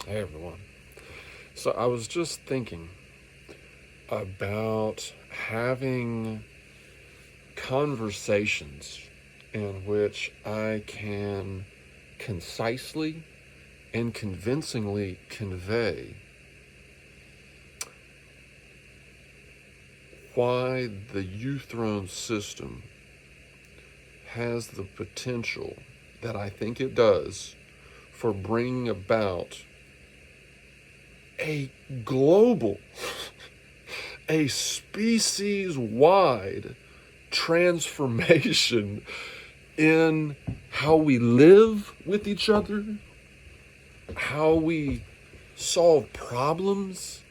Hey everyone. So I was just thinking about having conversations in which I can concisely and convincingly convey why the uThrones system has the potential that I think it does for bringing about a global, a species wide transformation in how we live with each other, how we solve problems,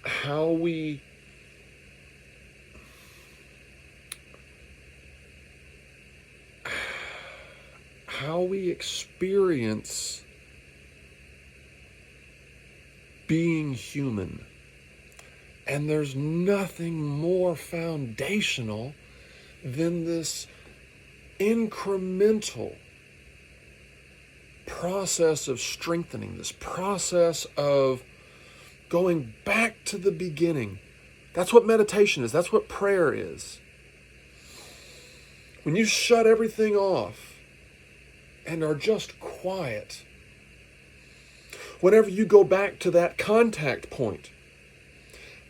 how we experience being human. And there's nothing more foundational than this incremental process of strengthening, this process of going back to the beginning. That's what meditation is. That's what prayer is. When you shut everything off and are just quiet, whenever you go back to that contact point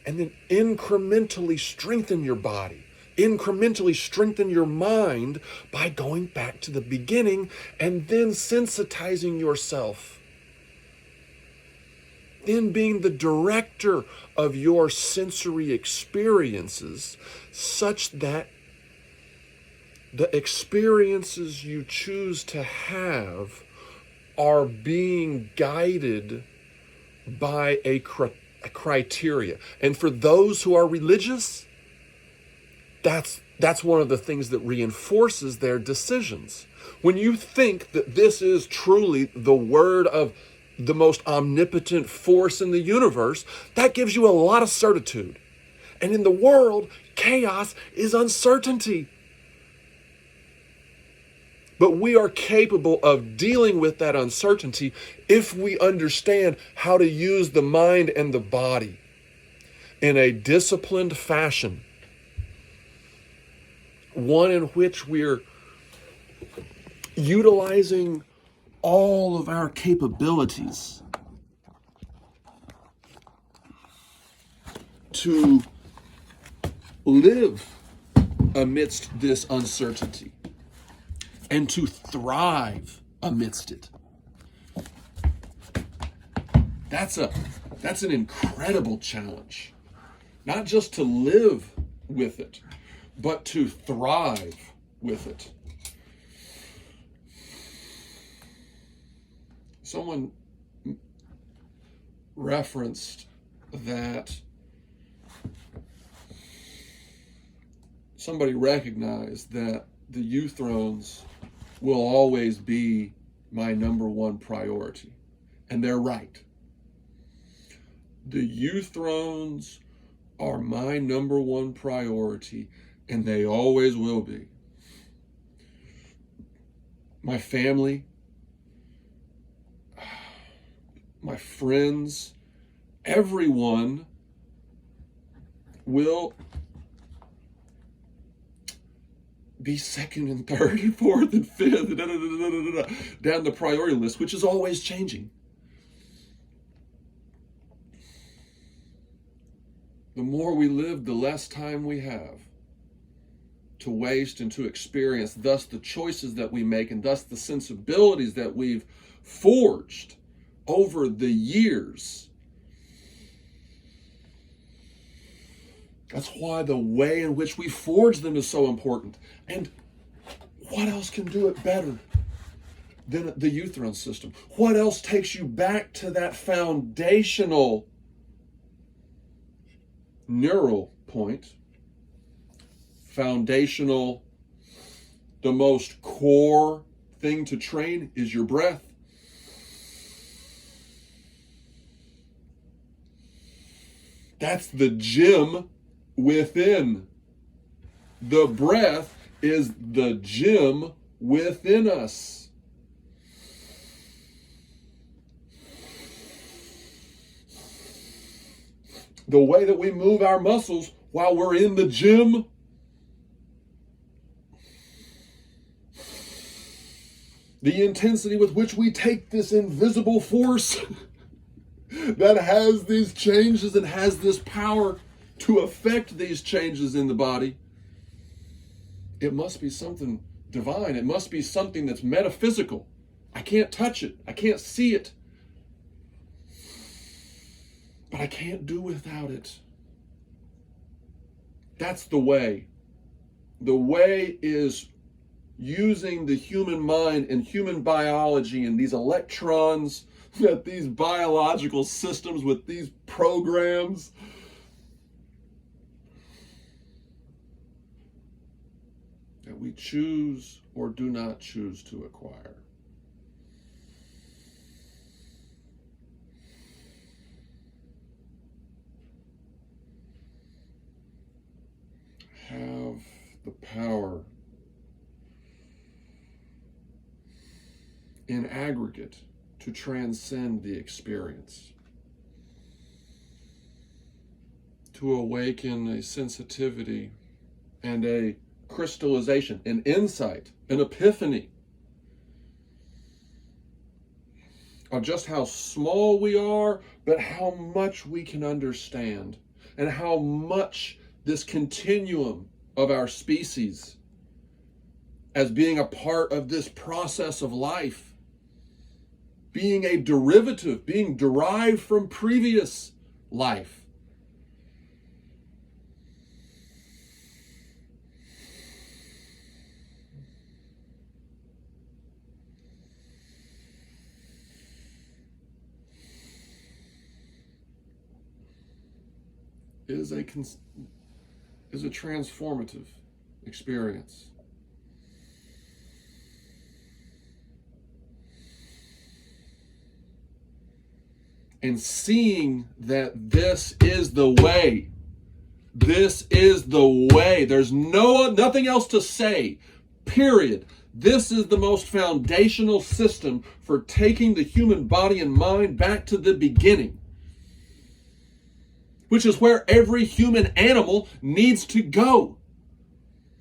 and then incrementally strengthen your body, incrementally strengthen your mind by going back to the beginning and then sensitizing yourself, then being the director of your sensory experiences such that the experiences you choose to have are being guided by a criteria. And for those who are religious, that's one of the things that reinforces their decisions. When you think that this is truly the word of the most omnipotent force in the universe, that gives you a lot of certitude. And in the world, chaos is uncertainty. But we are capable of dealing with that uncertainty if we understand how to use the mind and the body in a disciplined fashion. One in which we're utilizing all of our capabilities to live amidst this uncertainty and to thrive amidst it. That's an incredible challenge. Not just to live with it, but to thrive with it. Someone referenced that somebody recognized that the uThrones will always be my number one priority. And they're right. The uThrones are my number one priority, and they always will be. My family, my friends, everyone will be second and third and fourth and fifth down the priority list, which is always changing. The more we live, the less time we have to waste and to experience, thus the choices that we make and thus the sensibilities that we've forged over the years. That's why the way in which we forge them is so important. And what else can do it better than the uThrones system? What else takes you back to that foundational neural point, foundational, the most core thing to train is your breath. That's the gym within. The breath is the gym within us. the way that we move our muscles while we're in the gym, the intensity with which we take this invisible force that has these changes and has this power to affect these changes in the body, it must be something divine. It must be something that's metaphysical. I can't touch it. I can't see it. But I can't do without it. That's the way. The way is using the human mind and human biology and these electrons, that these biological systems with these programs that we choose or do not choose to acquire. Have the power in aggregate to transcend the experience, to awaken a sensitivity and a crystallization, an insight, an epiphany of just how small we are, but how much we can understand, and how much this continuum of our species as being a part of this process of life, being a derivative, being derived from previous life. Is a transformative experience. And seeing that this is the way. This is the way. There's nothing else to say. Period. This is the most foundational system for taking the human body and mind back to the beginning, which is where every human animal needs to go.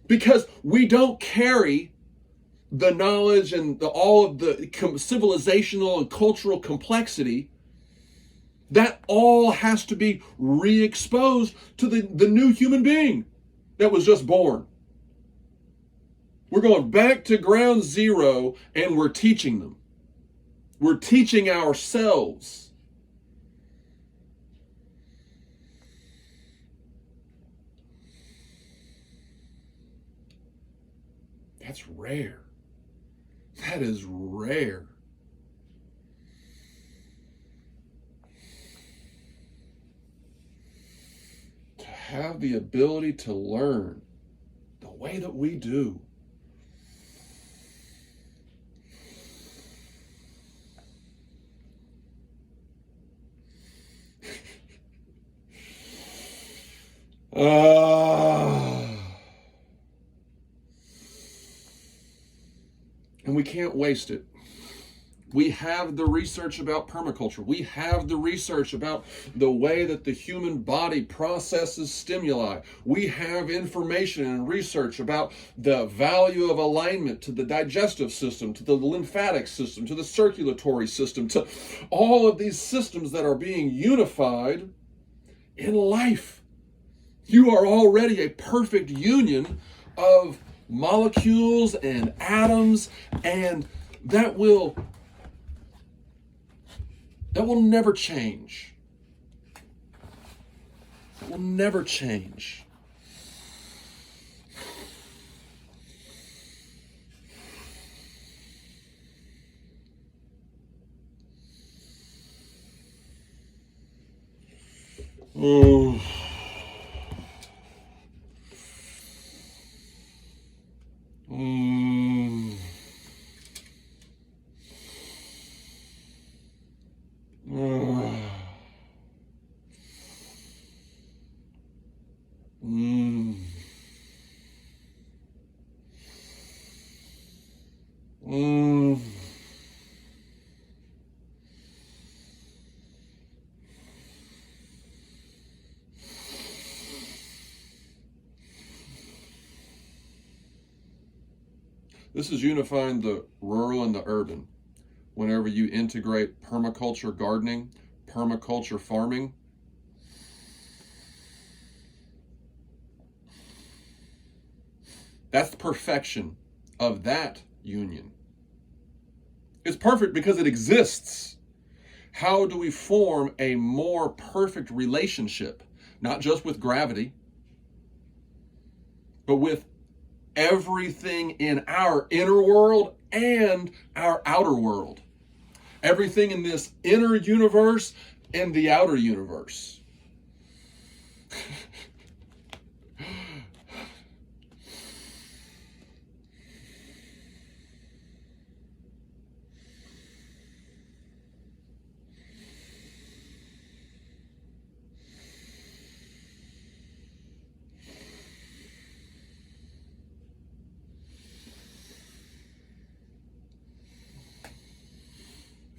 Because we don't carry the knowledge and all of the civilizational and cultural complexity. That all has to be re-exposed to the new human being that was just born. We're going back to ground zero and we're teaching them. We're teaching ourselves. That's rare. That is rare. To have the ability to learn the way that we do. And we can't waste it. We have the research about permaculture. We have the research about the way that the human body processes stimuli. We have information and research about the value of alignment to the digestive system, to the lymphatic system, to the circulatory system, to all of these systems that are being unified in life. You are already a perfect union of molecules and atoms, and that will never change. That will never change. Oh. This is unifying the rural and the urban. Whenever you integrate permaculture gardening, permaculture farming, that's the perfection of that union. It's perfect because it exists. How do we form a more perfect relationship, not just with gravity, but with everything in our inner world and our outer world? Everything in this inner universe and the outer universe.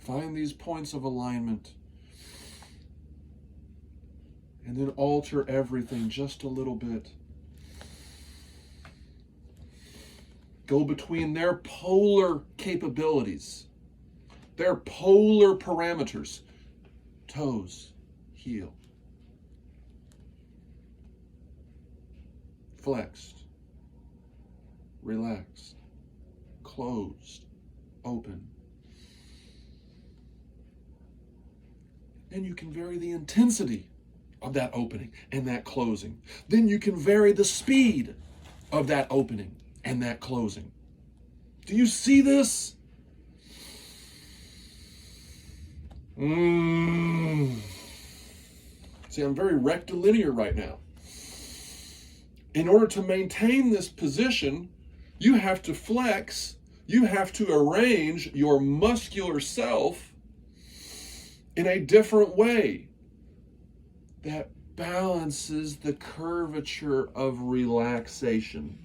Find these points of alignment and then alter everything just a little bit. Go between their polar capabilities, their polar parameters. Toes, heel, flexed, relaxed, closed, open. Then you can vary the intensity of that opening and that closing. Then you can vary the speed of that opening and that closing. Do you see this? See, I'm very rectilinear right now. In order to maintain this position, you have to flex, you have to arrange your muscular self in a different way that balances the curvature of relaxation.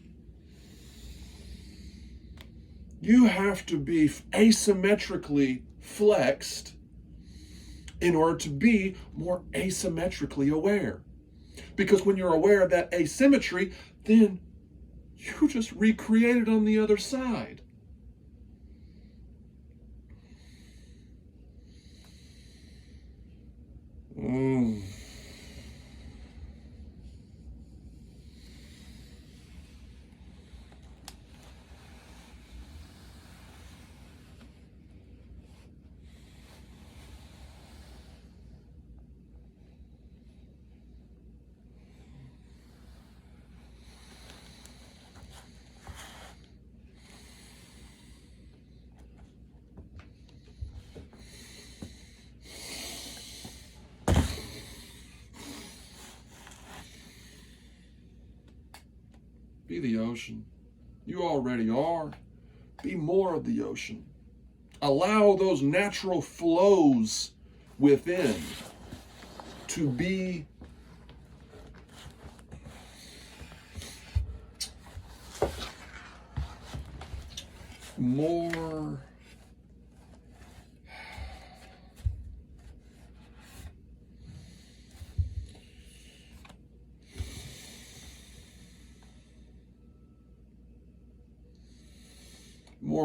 You have to be asymmetrically flexed in order to be more asymmetrically aware. Because when you're aware of that asymmetry, then you just recreate it on the other side. Be the ocean. You already are. Be more of the ocean. Allow those natural flows within to be more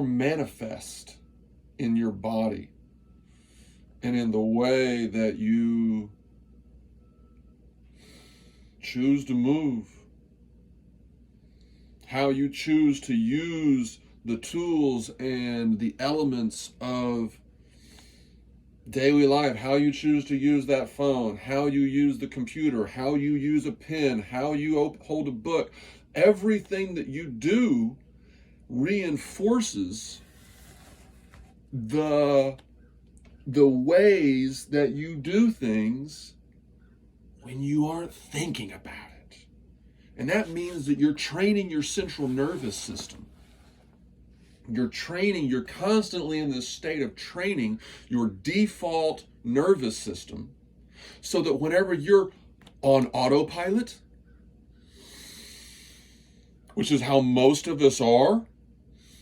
manifest in your body and in the way that you choose to move, how you choose to use the tools and the elements of daily life, how you choose to use that phone, how you use the computer, how you use a pen, how you hold a book. Everything that you do reinforces the ways that you do things when you aren't thinking about it. And that means that you're training your central nervous system. You're constantly in this state of training your default nervous system so that whenever you're on autopilot, which is how most of us are,